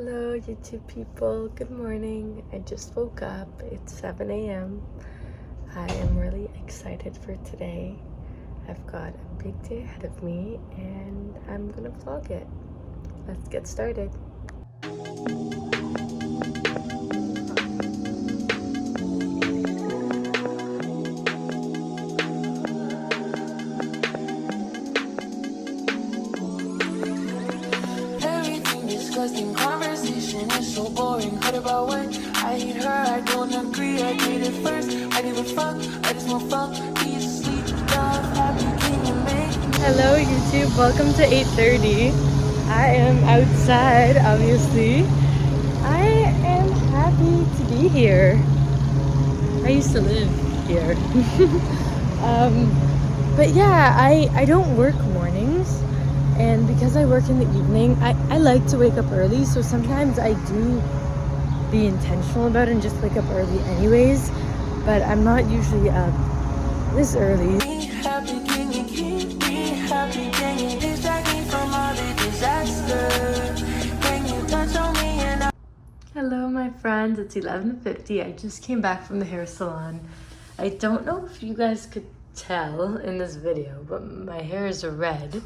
Hello YouTube people, good morning. I just woke up, it's 7 a.m. I am really excited for today. I've got a big day ahead of me and I'm gonna vlog it. Let's get started. Conversation is so boring. Heard about what I hate her, I don't agree. I did it first, I give a fuck, I just want fuck. He's asleep, love, happy, can you make me? Hello YouTube, welcome to 8:30. I am outside, obviously. I am happy to be here. I used to live here. But yeah, I don't work mornings. And because I work in the evening, I like to wake up early, so sometimes I do be intentional about it and just wake up early anyways, but I'm not usually up this early. Happy, can you keep me happy? Can you distract me from all the disaster? Can you touch on me and Hello my friends, it's 11:50. I just came back from the hair salon. I don't know if you guys could tell in this video, but my hair is red.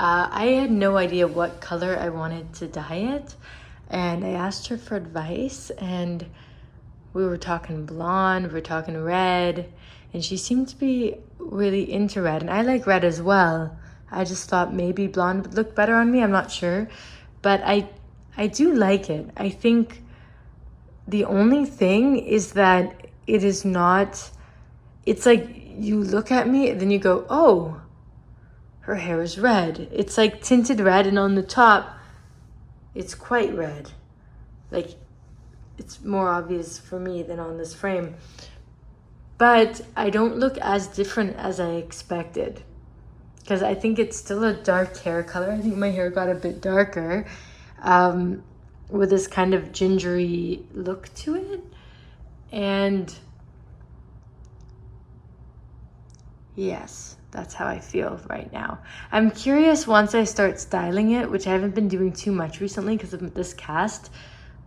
I had no idea what color I wanted to dye it, and I asked her for advice, and we were talking blonde, we were talking red, and she seemed to be really into red, and I like red as well. I just thought maybe blonde would look better on me, I'm not sure, but I do like it. I think the only thing is that it is not, it's like you look at me and then you go, oh, her hair is red. It's like tinted red, and on the top, it's quite red. Like, it's more obvious for me than on this frame. But I don't look as different as I expected, because I think it's still a dark hair color. I think my hair got a bit darker with this kind of gingery look to it. And yes, that's how I feel right now. I'm curious once I start styling it, which I haven't been doing too much recently because of this cast,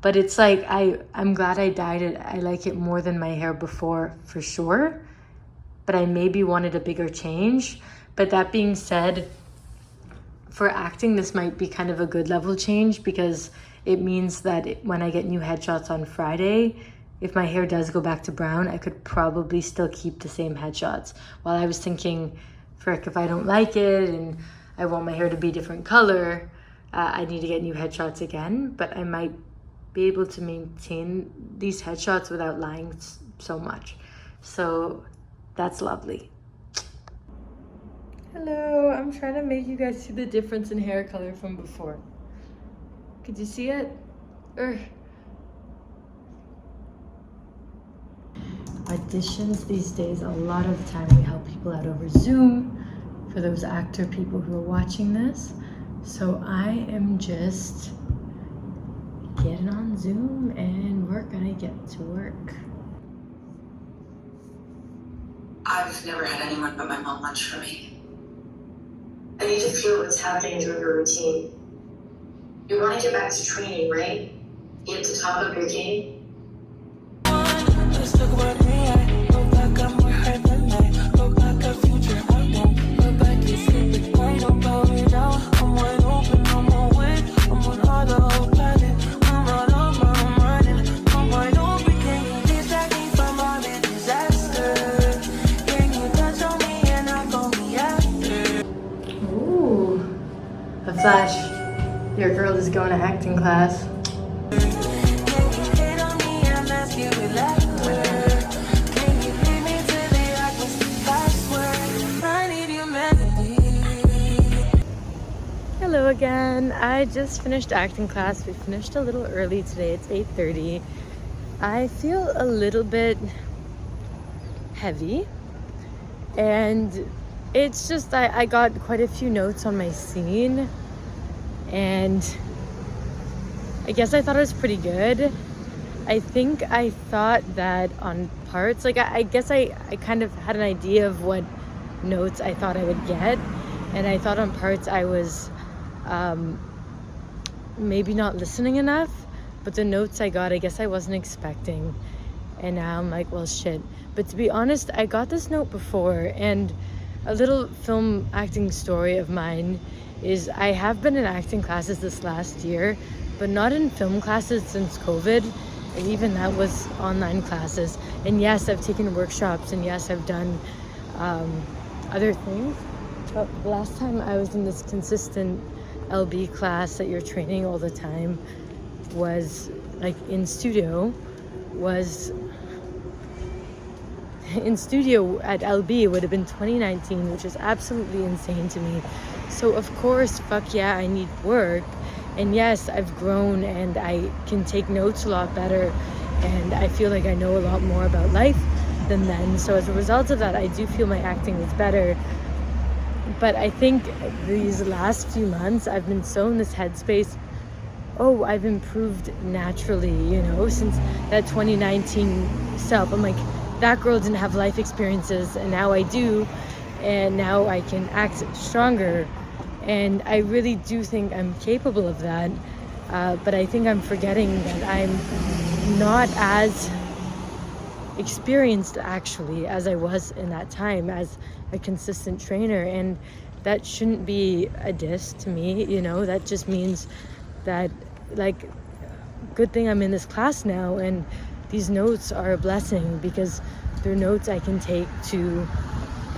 but it's like I'm glad I dyed it. I like it more than my hair before for sure, but I maybe wanted a bigger change. But that being said, for acting, this might be kind of a good level change, because it means that when I get new headshots on Friday, if my hair does go back to brown, I could probably still keep the same headshots. While I was thinking, frick, if I don't like it and I want my hair to be a different color, I need to get new headshots again. But I might be able to maintain these headshots without lying so much. So that's lovely. Hello, I'm trying to make you guys see the difference in hair color from before. Could you see it? Auditions these days, a lot of the time we help people out over Zoom, for those actor people who are watching this. So I am just getting on Zoom and we're gonna get to work. I've never had anyone but my mom lunch for me. I need to feel what's happening through your routine. You want to get back to training, right? You have to top up your game. let's talk about me? I look like I'm more hurt than I look like a future. I won't go back to sleep. I don't bow me down. I'm wide open, I'm awake. I'm on autopilot. I'm not over, I'm running. I'm wide open. Can you distract me from all the disaster? Can you touch on me and I go me after? Ooh, a flash. Your girl is going to acting class. Can you hate on me and ask you with laughter? Can you leave me to the darkness password? I need your melody. Hello again. I just finished acting class. We finished a little early today. It's 8:30. I feel a little bit heavy, and it's just I got quite a few notes on my scene, and I guess I thought it was pretty good. I think I thought that on parts, like I guess I kind of had an idea of what notes I thought I would get, and I thought on parts I was maybe not listening enough, but the notes I got, I guess I wasn't expecting. And now I'm like, well, shit. But to be honest, I got this note before, and a little film acting story of mine is I have been in acting classes this last year, but not in film classes since COVID, and even that was online classes. And yes, I've taken workshops, and yes, I've done other things. But the last time I was in this consistent LB class that you're training all the time was like in studio at LB would have been 2019, which is absolutely insane to me. So of course, fuck yeah, I need work. And yes, I've grown and I can take notes a lot better, and I feel like I know a lot more about life than then. So as a result of that, I do feel my acting is better. But I think these last few months, I've been so in this headspace, oh, I've improved naturally, you know, since that 2019 self. I'm like, that girl didn't have life experiences, and now I do, and now I can act stronger. And I really do think I'm capable of that, but I think I'm forgetting that I'm not as experienced actually as I was in that time as a consistent trainer, and that shouldn't be a diss to me, you know. That just means that, like, good thing I'm in this class now, and these notes are a blessing because they're notes I can take to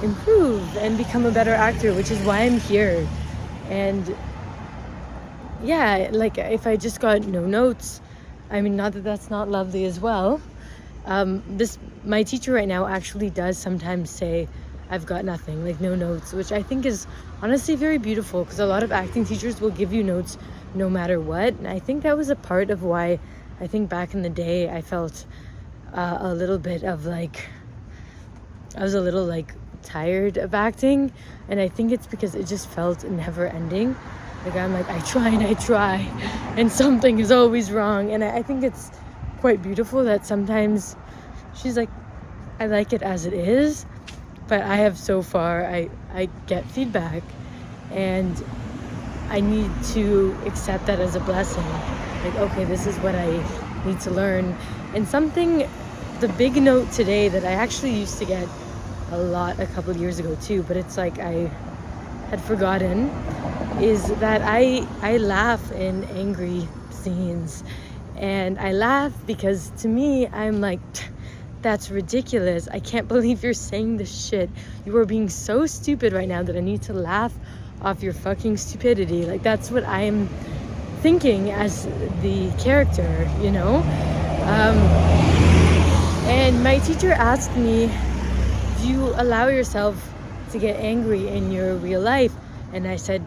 improve and become a better actor, which is why I'm here. And yeah, like, if I just got no notes, I mean, not that that's not lovely as well. My teacher right now actually does sometimes say I've got nothing, like no notes, which I think is honestly very beautiful, because a lot of acting teachers will give you notes no matter what. And I think that was a part of why I think back in the day I felt a little bit of like, I was a little like tired of acting, and I think it's because it just felt never ending. Like, I'm like, I try and something is always wrong. And I think it's quite beautiful that sometimes she's like, I like it as it is, but I have so far, I get feedback, and I need to accept that as a blessing. Like, okay, this is what I need to learn. And something, the big note today that I actually used to get a lot a couple of years ago too, but it's like I had forgotten, is that I laugh in angry scenes. And I laugh because to me, I'm like, that's ridiculous. I can't believe you're saying this shit. You are being so stupid right now that I need to laugh off your fucking stupidity. Like, that's what I'm thinking as the character, you know? And my teacher asked me, do you allow yourself to get angry in your real life? And I said,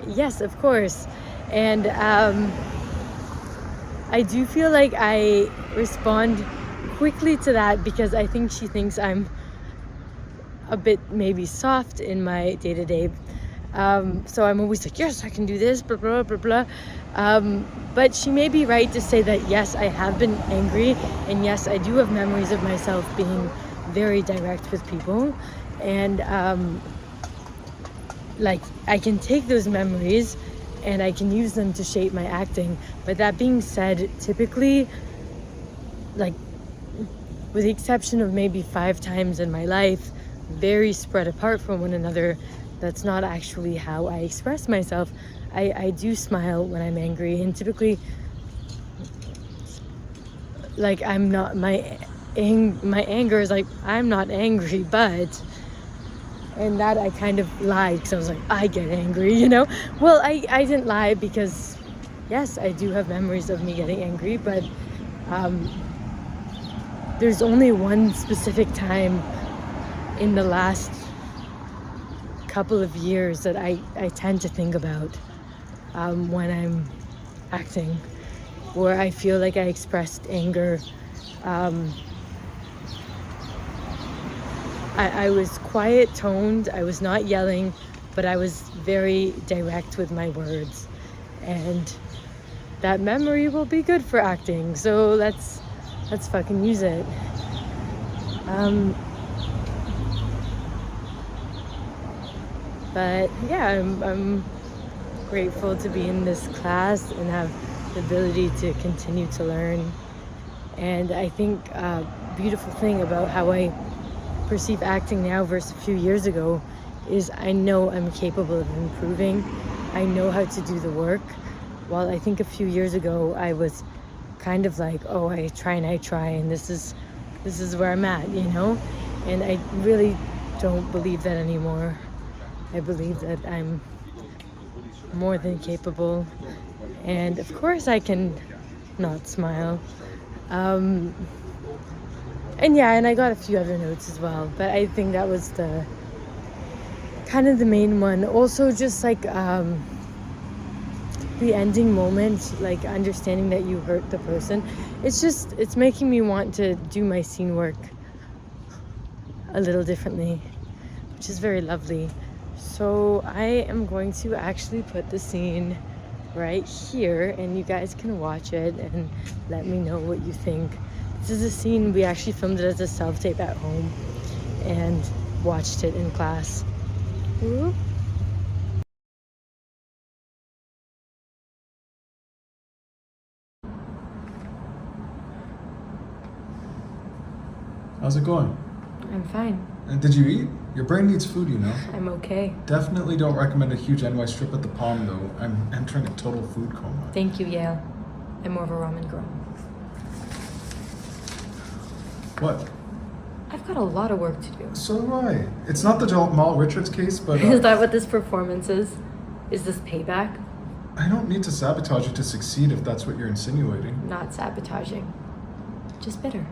yes, of course. And I do feel like I respond quickly to that because I think she thinks I'm a bit maybe soft in my day-to-day. So I'm always like, yes, I can do this, blah, blah, blah, blah. But she may be right to say that, yes, I have been angry. And yes, I do have memories of myself being very direct with people. And like, I can take those memories and I can use them to shape my acting. But that being said, typically, like, with the exception of maybe 5 times in my life, very spread apart from one another, that's not actually how I express myself. I do smile when I'm angry, and typically, like, I'm not, my anger is like, I'm not angry, but, and that I kind of lied because I was like, I get angry, you know? Well, I didn't lie because, yes, I do have memories of me getting angry, but there's only one specific time in the last couple of years that I tend to think about when I'm acting, where I feel like I expressed anger. I was quiet toned, I was not yelling, but I was very direct with my words. And that memory will be good for acting, so let's fucking use it. But yeah, I'm grateful to be in this class and have the ability to continue to learn. And I think a beautiful thing about how I perceive acting now versus a few years ago is I know I'm capable of improving. I know how to do the work. While I think a few years ago I was kind of like, oh, I try, and this is where I'm at, you know? And I really don't believe that anymore. I believe that I'm more than capable. And of course I can not smile. And yeah, and I got a few other notes as well, but I think that was the kind of the main one. Also just like the ending moment, like understanding that you hurt the person. It's making me want to do my scene work a little differently, which is very lovely. So I am going to actually put the scene right here and you guys can watch it and let me know what you think. This is a scene we actually filmed it as a self-tape at home and watched it in class. Ooh. How's it going? I'm fine. Did you eat? Your brain needs food, you know. I'm okay. Definitely don't recommend a huge NY strip at the Palm, though. I'm entering a total food coma. Thank you, Yale. I'm more of a ramen girl. What? I've got a lot of work to do. So do I. It's not the Jamal Richards case, but... Is that what this performance is? Is this payback? I don't need to sabotage you to succeed if that's what you're insinuating. Not sabotaging. Just bitter.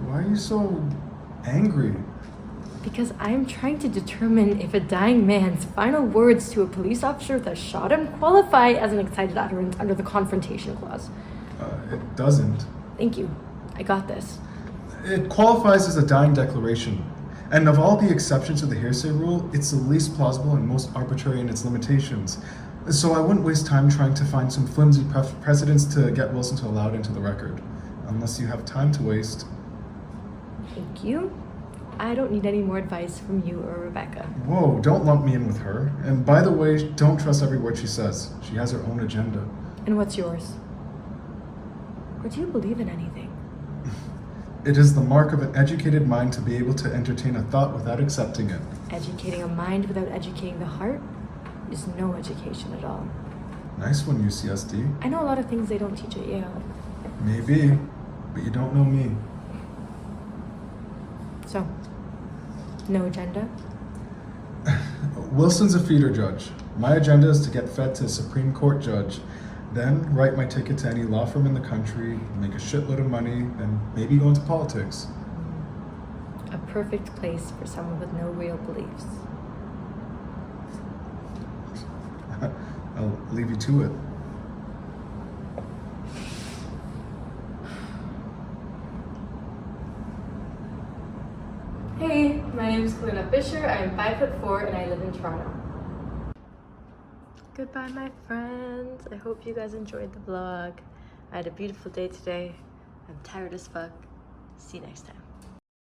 Why are you so angry? Because I'm trying to determine if a dying man's final words to a police officer that shot him qualify as an excited utterance under the confrontation clause. It doesn't. Thank you. I got this. It qualifies as a dying declaration. And of all the exceptions to the hearsay rule, it's the least plausible and most arbitrary in its limitations. So I wouldn't waste time trying to find some flimsy precedents to get Wilson to allow it into the record. Unless you have time to waste. Thank you. I don't need any more advice from you or Rebecca. Whoa, don't lump me in with her. And by the way, don't trust every word she says. She has her own agenda. And what's yours? Or do you believe in anything? It is the mark of an educated mind to be able to entertain a thought without accepting it. Educating a mind without educating the heart is no education at all. Nice one, UCSD. I know a lot of things they don't teach at Yale. Maybe, but you don't know me. So, no agenda? Wilson's a feeder judge. My agenda is to get fed to a Supreme Court judge, then write my ticket to any law firm in the country, make a shitload of money, then maybe go into politics. A perfect place for someone with no real beliefs. I'll leave you to it. Hey, my name is Kalyna Fisher. I am 5'4" and I live in Toronto. Goodbye, my friends. I hope you guys enjoyed the vlog. I had a beautiful day today. I'm tired as fuck. See you next time.